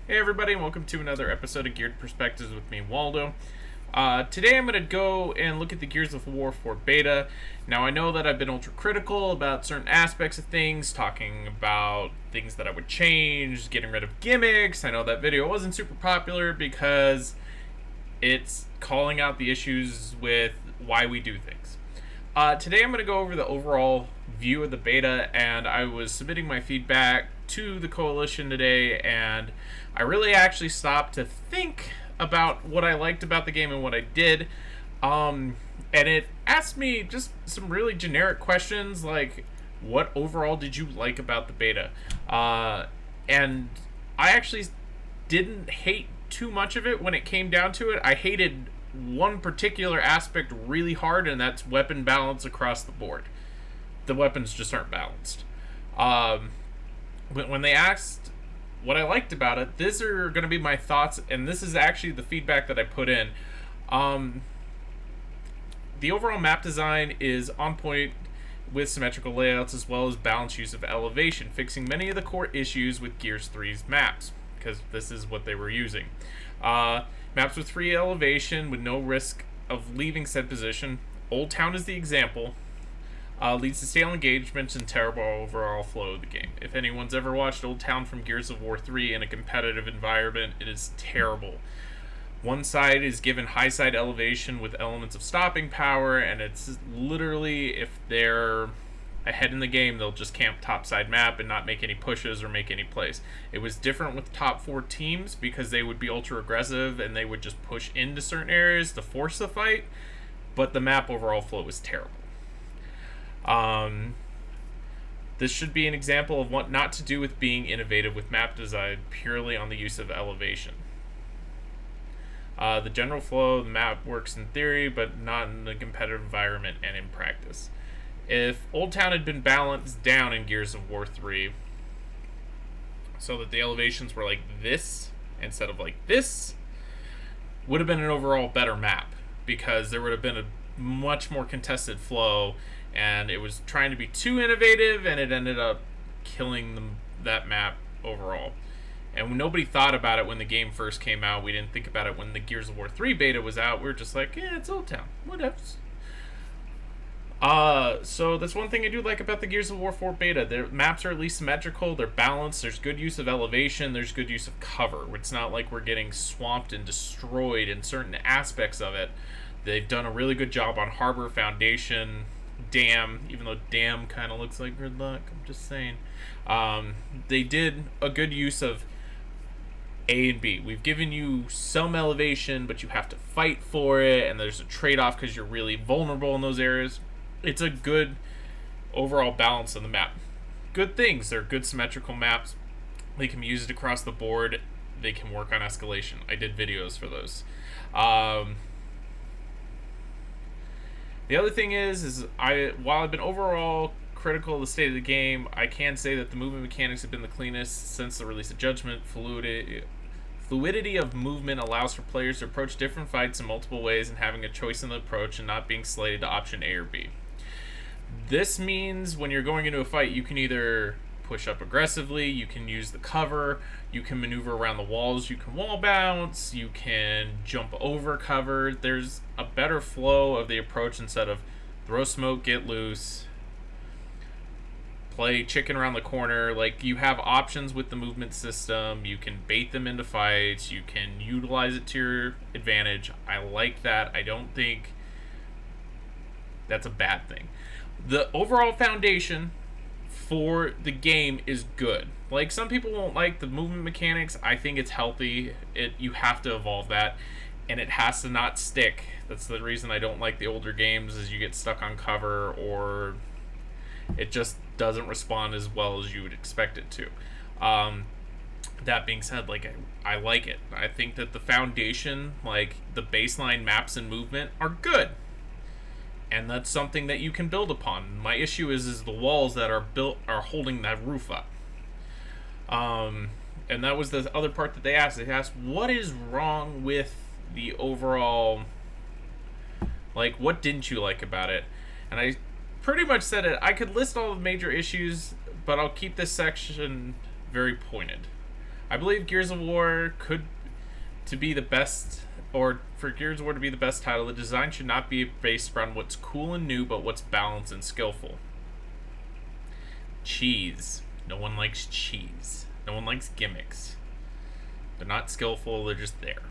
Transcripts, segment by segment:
Hey everybody, and welcome to another episode of Geared Perspectives with me, Waldo. Today I'm going to go and look at the Gears of War 4 beta. Now I know that I've been ultra critical about certain aspects of things, talking about things that I would change, getting rid of gimmicks. I know that video wasn't super popular because it's calling out the issues with why we do things. Today I'm going to go over the overall view of the beta, and I was submitting my feedback to the coalition today, and I really actually stopped to think about what I liked about the game and what I did. And it asked me just some really generic questions like, what overall did you like about the beta? And I actually didn't hate too much of it when it came down to it. I hated one particular aspect really hard, and that's weapon balance across the board. The weapons just aren't balanced. When they asked what I liked about it, these are going to be my thoughts, and this is actually the feedback that I put in. The overall map design is on point with symmetrical layouts as well as balanced use of elevation, fixing many of the core issues with Gears 3's maps, because this is what they were using. Maps with free elevation with no risk of leaving said position. Old Town is the example. Leads to stale engagements and terrible overall flow of the game. If anyone's ever watched Old Town from Gears of War 3 in a competitive environment, it is terrible. One side is given high side elevation with elements of stopping power, and it's literally, if they're ahead in the game, they'll just camp topside map and not make any pushes or make any plays. It was different with top 4 teams because they would be ultra aggressive and they would just push into certain areas to force the fight, but the map overall flow was terrible. This should be an example of what not to do with being innovative with map design purely on the use of elevation. The general flow of the map works in theory, but not in the competitive environment and in practice. If Old Town had been balanced down in Gears of War 3, so that the elevations were like this instead of like this, would have been an overall better map, because there would have been a much more contested flow, and it was trying to be too innovative, and it ended up killing that map overall. And nobody thought about it when the game first came out. We didn't think about it when the Gears of War 3 beta was out. We were just like, yeah, it's Old Town. Whatever. So that's one thing I do like about the Gears of War 4 beta. Their maps are at least symmetrical, they're balanced, there's good use of elevation, there's good use of cover. It's not like we're getting swamped and destroyed in certain aspects of it. They've done a really good job on Harbor, Foundation, Dam, even though Dam kind of looks like good luck, I'm just saying. They did a good use of A and B. We've given you some elevation, but you have to fight for it, and there's a trade-off because you're really vulnerable in those areas. It's a good overall balance of the map. Good things. They're good symmetrical maps. They can be used across the board. They can work on escalation. I did videos for those. The other thing is while I've been overall critical of the state of the game, I can say that the movement mechanics have been the cleanest since the release of Judgment. Fluidity of movement allows for players to approach different fights in multiple ways and having a choice in the approach and not being slated to option A or B. This means when you're going into a fight, you can either push up aggressively, you can use the cover, you can maneuver around the walls, you can wall bounce, you can jump over cover. There's a better flow of the approach instead of throw smoke, get loose, play chicken around the corner. Like, you have options with the movement system. You can bait them into fights, you can utilize it to your advantage. I like that. I don't think that's a bad thing. The overall foundation for the game is good. Like, some people won't like the movement mechanics. I think it's healthy. You have to evolve that, and it has to not stick. That's the reason I don't like the older games, is you get stuck on cover, or it just doesn't respond as well as you would expect it to. That being said, like, I like it. I think that the foundation, like the baseline maps and movement, are good, and that's something that you can build upon. My issue is the walls that are built are holding that roof up. And that was the other part that they asked. They asked, what is wrong with the overall, like, what didn't you like about it? And I pretty much said it. I could list all the major issues, but I'll keep this section very pointed. I believe Gears of War could to be the best, or for Gears of War to be the best title, the design should not be based around what's cool and new, but what's balanced and skillful. Cheese. No one likes cheese. No one likes gimmicks. They're not skillful, they're just there.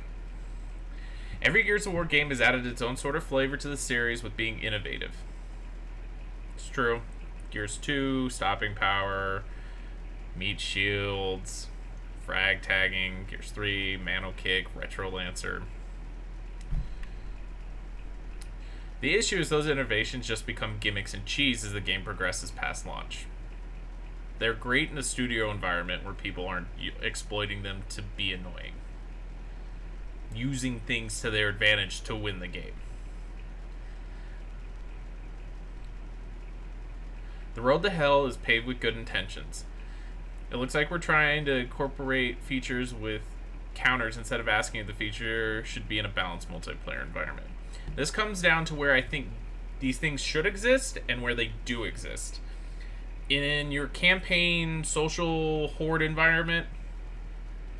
Every Gears of War game has added its own sort of flavor to the series with being innovative. It's true. Gears 2, stopping power, meat shields, frag tagging, Gears 3, Mano Kick, Retro Lancer. The issue is those innovations just become gimmicks and cheese as the game progresses past launch. They're great in a studio environment where people aren't exploiting them to be annoying, using things to their advantage to win the game. The road to hell is paved with good intentions. It looks like we're trying to incorporate features with counters instead of asking if the feature should be in a balanced multiplayer environment. This comes down to where I think these things should exist and where they do exist. In your campaign, social horde environment,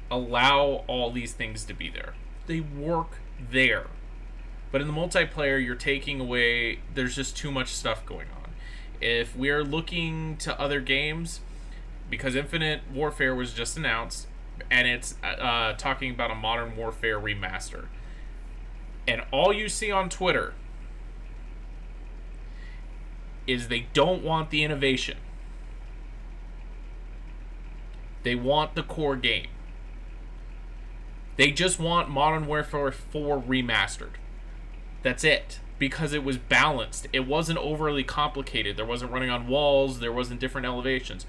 allow all these things to be there. They work there. But in the multiplayer, you're taking away, there's just too much stuff going on. If we're looking to other games, because Infinite Warfare was just announced, and it's talking about a Modern Warfare remaster. And all you see on Twitter is they don't want the innovation. They want the core game. They just want Modern Warfare 4 remastered. That's it. Because it was balanced. It wasn't overly complicated. There wasn't running on walls. There wasn't different elevations.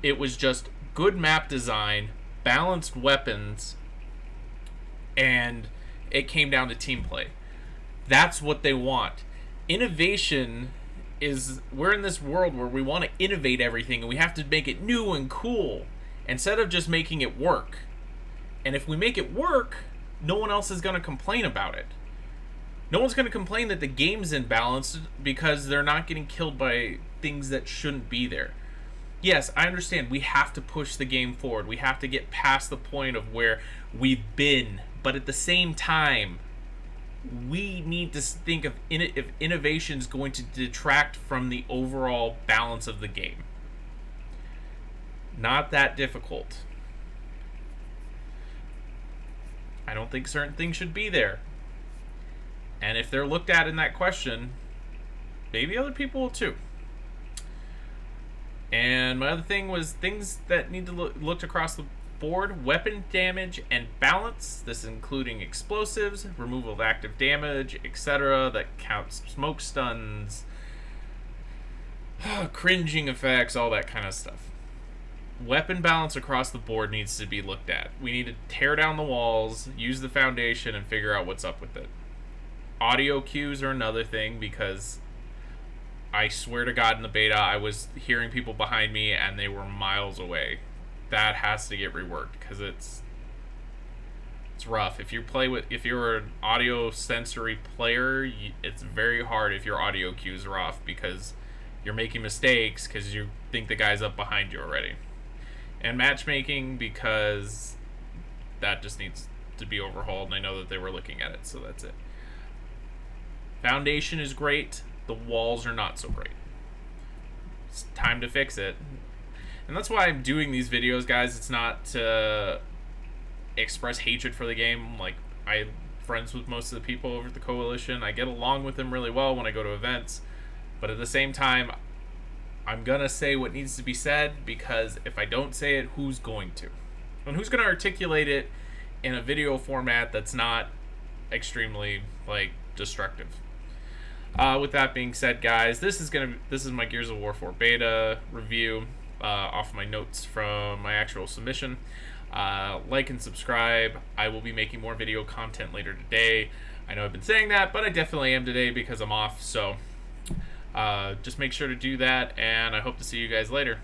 It was just good map design, balanced weapons, and it came down to team play. That's what they want. Innovation is... We're in this world where we want to innovate everything, and we have to make it new and cool, instead of just making it work. And if we make it work, no one else is going to complain about it. No one's going to complain that the game's imbalanced because they're not getting killed by things that shouldn't be there. Yes, I understand we have to push the game forward. We have to get past the point of where we've been. But at the same time, we need to think of if innovation is going to detract from the overall balance of the game. Not that difficult. I don't think certain things should be there. And if they're looked at in that question, maybe other people will too. And my other thing was things that need to looked across the board: weapon damage and balance. This including explosives, removal of active damage, etc. That counts smoke stuns, cringing effects, all that kind of stuff. Weapon balance across the board needs to be looked at. We need to tear down the walls, use the foundation, and figure out what's up with it. Audio cues are another thing, because I swear to God in the beta I was hearing people behind me and they were miles away. That has to get reworked, because it's rough. If you're an audio sensory player, it's very hard if your audio cues are off, because you're making mistakes because you think the guy's up behind you already. And matchmaking, because that just needs to be overhauled, and I know that they were looking at it, so that's it. Foundation is great. The walls are not so great. It's time to fix it. And that's why I'm doing these videos, guys. It's not to express hatred for the game. Like, I'm friends with most of the people over at the Coalition. I get along with them really well when I go to events. But at the same time, I'm going to say what needs to be said, because if I don't say it, who's going to? And who's going to articulate it in a video format that's not extremely, destructive? With that being said, guys, this is my Gears of War 4 beta review off my notes from my actual submission. Like and subscribe. I will be making more video content later today. I know I've been saying that, but I definitely am today because I'm off. So just make sure to do that, and I hope to see you guys later.